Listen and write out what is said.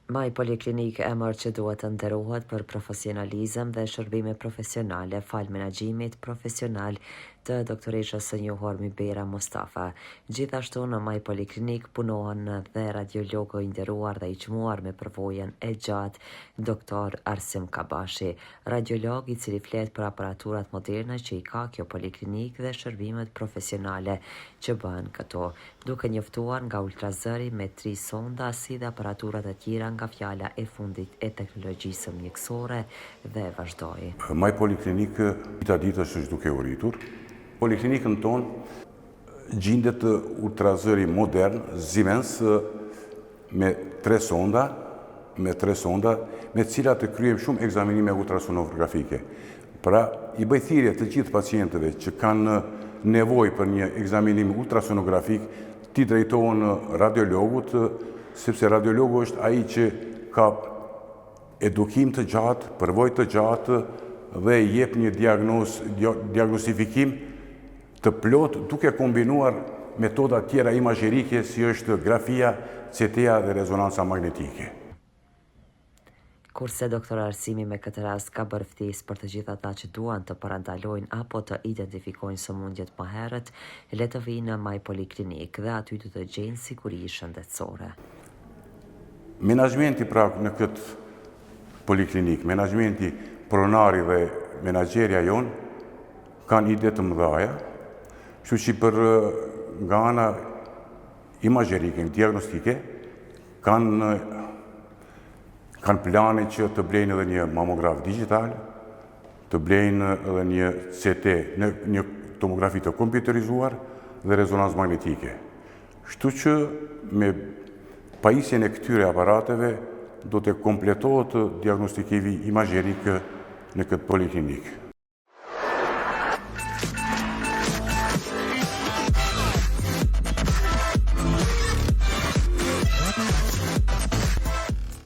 Maj poliklinik emër që duhet të nderohet për profesionalizëm dhe shërbime profesionale fal menaxhimit profesional të doktoreshës së njohur Mibera Mustafa. Gjithashtu në Maj poliklinik punohen dhe radiologë i nderuar dhe i çmuar me përvojën e gjatë doktor Arsim Kabashi, radiolog i cili flet për aparaturat moderne që i ka kjo poliklinik dhe shërbimet profesionale që bëhen këto, duke njoftuar nga ultrazëri me 3 sonda si dhe aparaturat e tjera nga fjala e fundit e teknologjisë mjekësore dhe vazhdoi. Maj poliklinik ditës është duke u rritur. Poliklinikën tonë gjendet ultrazëri modern Siemens me 3 sonda, me cilat të kryejmë shumë ekzaminime ultrasonografike. Pra, i bëj thirrje të gjithë pacientëve që kanë nevojë për një ekzaminim ultrasonografik, ti drejtohen radiologut, sepse radiologu është ai që ka edukim të gjatë, përvojë të gjatë dhe jep një diagnostifikim të plot duke kombinuar metoda tjera imazherike si është grafia, CT-ja dhe rezonanca magnetike. Kurse doktor Arsimi me këtë rast ka bërë ftesë për të gjithë ata që duan të parandalojnë apo të identifikojnë sëmundjet më herët, le të vinë në Maj poliklinik dhe aty të gjejnë siguri shëndetësore. Menaxhmenti pra në këtë poliklinik, menaxhmenti pronari dhe menaxherja jonë kanë ide të mëdha, kështu që për nga ana imazherike, diagnostike, kanë plane që të blejnë edhe një mamograf digital, të blejnë edhe një CT, një tomografi të kompjuterizuar dhe rezonancë magnetike. Kështu që me pajisjen e këtyre aparateve do të kompletohet diagnostikimi imazherik në këtë poliklinik.